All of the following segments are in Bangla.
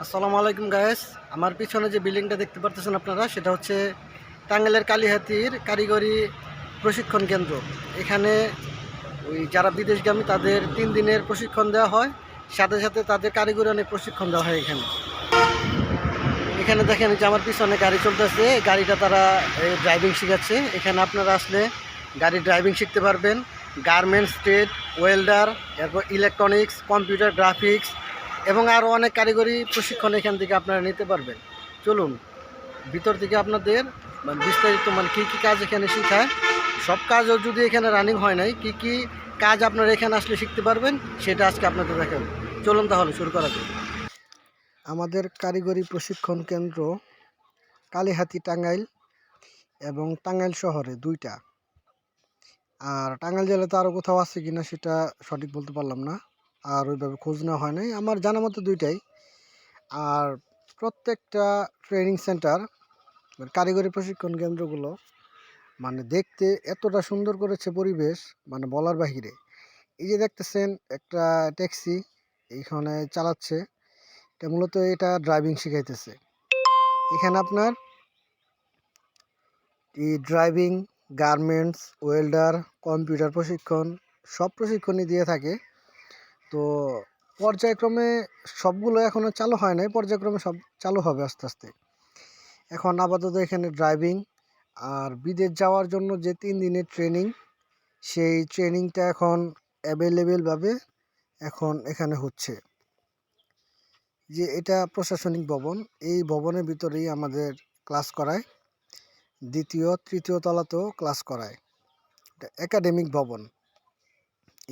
আসসালামু আলাইকুম গায়েস। আমার পিছনে যে বিল্ডিংটা দেখতে পারতেছেন আপনারা, সেটা হচ্ছে টাঙ্গাইলের কালিহাতীর কারিগরি প্রশিক্ষণ কেন্দ্র। এখানে ওই যারা বিদেশগামী তাদের 3 দিনের প্রশিক্ষণ দেওয়া হয়, সাথে সাথে তাদের কারিগরি অনেক প্রশিক্ষণ দেওয়া হয়। এখানে এখানে দেখেন যে আমার পিছনে গাড়ি চলতেছে, গাড়িটা তারা ড্রাইভিং শেখাচ্ছে। এখানে আপনারা আসলে গাড়ি ড্রাইভিং শিখতে পারবেন। গার্মেন্টস ট্রেড, ওয়েল্ডার, এরপর ইলেকট্রনিক্স, কম্পিউটার গ্রাফিক্স এবং আরও অনেক কারিগরি প্রশিক্ষণ এখান থেকে আপনারা নিতে পারবেন। চলুন ভিতর থেকে আপনাদের বিস্তারিত কী কী কাজ এখানে শেখায়, সব কাজও যদি এখানে রানিং হয় নাই, কী কী কাজ আপনারা এখানে আসলে শিখতে পারবেন সেটা আজকে আপনাদের দেখাবো। চলুন তাহলে শুরু করা যাক। আমাদের কারিগরি প্রশিক্ষণ কেন্দ্র কালিহাতী টাঙ্গাইল এবং টাঙ্গাইল শহরে দুইটা। আর টাঙ্গাইল জেলাতে আরও কোথাও আছে কিনা সেটা সঠিক বলতে পারলাম না, আর ওইভাবে খোঁজ নেওয়া হয় নাই। আমার জানা মতো দুইটাই। আর প্রত্যেকটা ট্রেনিং সেন্টার, কারিগরি প্রশিক্ষণ কেন্দ্রগুলো দেখতে এতটা সুন্দর করেছে পরিবেশ, বলার বাহিরে। এই যে দেখতেছেন একটা ট্যাক্সি এইখানে চালাচ্ছে, এটা ড্রাইভিং শিখাইতেছে। এখানে আপনার এই ড্রাইভিং, গার্মেন্টস, ওয়েল্ডার, কম্পিউটার প্রশিক্ষণ সব প্রশিক্ষণই দিয়ে থাকে। তো পর্যায়ক্রমে সবগুলো এখনও চালু হয় নাই, পর্যায়ক্রমে সব চালু হবে আস্তে আস্তে। এখন আপাতত এখানে ড্রাইভিং, আর বিদেশ যাওয়ার জন্য যে 3 দিনের ট্রেনিং, সেই ট্রেনিংটা এখন অ্যাভেলেবেলভাবে এখন এখানে হচ্ছে। যে এটা প্রশাসনিক ভবন, এই ভবনের ভিতরেই আমাদের ক্লাস করায়। দ্বিতীয় তৃতীয় তলাতেও ক্লাস করায়। এটা একাডেমিক ভবন।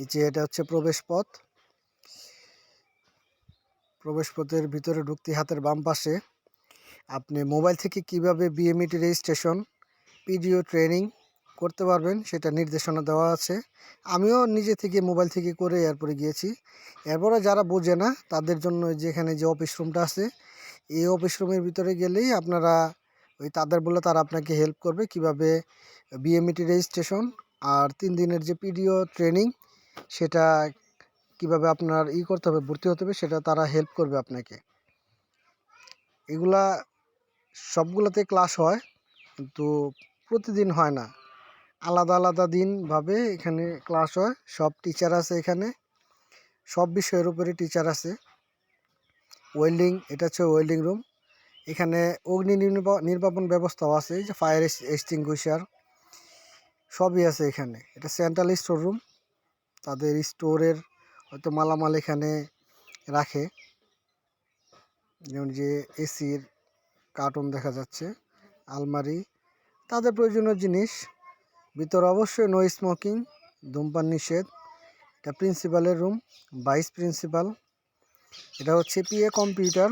এই যে এটা হচ্ছে প্রবেশপথ। প্রবেশপথের ভিতরে ঢুকতে হাতের বাম পাশে আপনি মোবাইল থেকে কিভাবে বিএমইটি রেজিস্ট্রেশন, পিডিও ট্রেনিং করতে পারবেন সেটা নির্দেশনা দেওয়া আছে। আমিও নিজে থেকে মোবাইল থেকে করে এরপরে গিয়েছি। এরপরে যারা বোঝে না তাদের জন্য যেখানে যে অফিস রুমটা আছে, এই অফিস রুমের ভিতরে গেলেই আপনারা তাদের বলে তারা আপনাকে হেল্প করবে কিভাবে বিএমইটি রেজিস্ট্রেশন আর 3 দিনের যে পিডিও ট্রেনিং সেটা কিভাবে আপনার করতে হবে, ভর্তি হতে হবে, সেটা তারা হেল্প করবে আপনাকে। এগুলা সবগুলোতে ক্লাস হয়, কিন্তু প্রতিদিন হয় না, আলাদা আলাদা দিনভাবে এখানে ক্লাস হয়। সব টিচার আছে এখানে, সব বিষয়ের উপরে টিচার আছে। ওয়েল্ডিং, এটা হচ্ছে ওয়েল্ডিং রুম। এখানে অগ্নি নির্বাপন ব্যবস্থাও আছে, যে ফায়ার এক্সটিংগুইশার সবই আছে এখানে। এটা সেন্ট্রাল স্টোর রুম, তাদের স্টোরের হয়তো মালামাল এখানে রাখে, যেমন যে এসির কার্টুন দেখা যাচ্ছে, আলমারি, তাদের প্রয়োজনীয় জিনিস। ভিতরে অবশ্যই নো স্মোকিং, ধূমপান নিষেধ। এটা প্রিন্সিপালের রুম, ভাইস প্রিন্সিপাল। এটা হচ্ছে পিএ কম্পিউটার,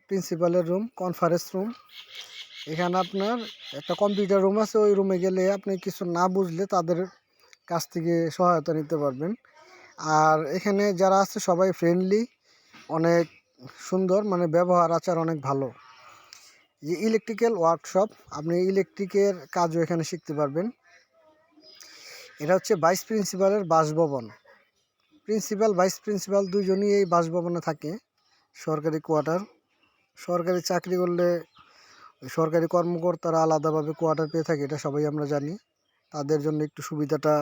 প্রিন্সিপালের রুম, কনফারেন্স রুম। এখানে আপনার একটা কম্পিউটার রুম আছে, ওই রুমে গেলে আপনি কিছু না বুঝলে তাদের কাছ থেকে সহায়তা নিতে পারবেন। আর এখানে যারা আছে সবাই ফ্রেন্ডলি, অনেক সুন্দর, ব্যবহার আচার অনেক ভালো। যে ইলেকট্রিক্যাল ওয়ার্কশপ, আপনি ইলেকট্রিকের কাজও এখানে শিখতে পারবেন। এটা হচ্ছে ভাইস প্রিন্সিপালের বাসভবন। প্রিন্সিপাল ভাইস প্রিন্সিপাল দুইজনই এই বাসভবনে থাকে। সরকারি কোয়ার্টার, সরকারি চাকরি করলে সরকারি কর্মকর্তারা আলাদাভাবে কোয়ার্টার পেয়ে থাকে, এটা সবাই আমরা জানি। তাদের জন্য একটু সুবিধাটা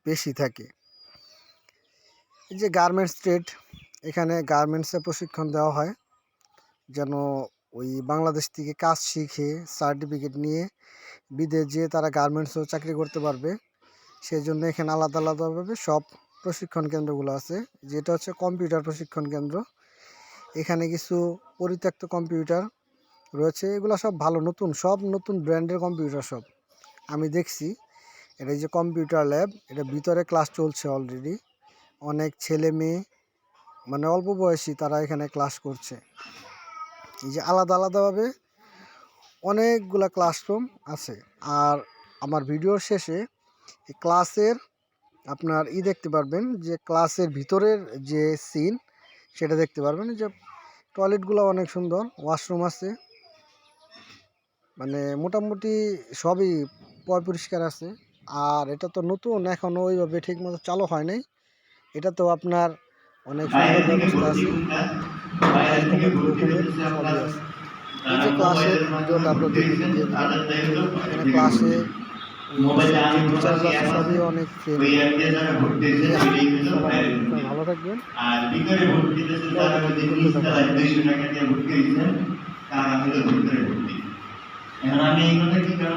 বেশি থাকে। এই যে গার্মেন্টস ট্রেড, এখানে গার্মেন্টসে প্রশিক্ষণ দেওয়া হয়, যেন বাংলাদেশ থেকে কাজ শিখে সার্টিফিকেট নিয়ে বিদেশ যেয়ে তারা গার্মেন্টসও চাকরি করতে পারবে। সেই জন্য এখানে আলাদা আলাদাভাবে সব প্রশিক্ষণ কেন্দ্রগুলো আছে। যেটা হচ্ছে কম্পিউটার প্রশিক্ষণ কেন্দ্র, এখানে কিছু পরিত্যক্ত কম্পিউটার রয়েছে, এগুলো সব ভালো, সব নতুন ব্র্যান্ডের কম্পিউটার সব আমি দেখছি। এটা যে কম্পিউটার ল্যাব, এটা ভিতরে ক্লাস চলছে অলরেডি। অনেক ছেলে মেয়ে, অল্প বয়সী, তারা এখানে ক্লাস করছে। এই যে আলাদা আলাদাভাবে অনেকগুলা ক্লাসরুম আছে। আর আমার ভিডিওর শেষে এই ক্লাসের আপনার দেখতে পারবেন, যে ক্লাসের ভিতরের যে সিন সেটা দেখতে পারবেন। যে টয়লেটগুলো অনেক সুন্দর, ওয়াশরুম আছে, মোটামুটি সবই পরিষ্কার আছে। আর এটা তো নতুন, এখনও ওইভাবে ঠিক মতো চালু হয় নাই। এটা তো আপনার অনেক সুন্দর ব্যবস্থা আছে। হাই কমেন্ট লো কমেন্ট সবই আছে। এই যে ক্লাসের ভিডিওটা আপনাদের দিয়ে দিলাম। এখানে ক্লাসে সব যে টিচাররা আছে সবই অনেক ফ্রেন্ডলি। সবাই ভালো থাকবেন। পরবর্তী ভিডিওতে দেখা হবে।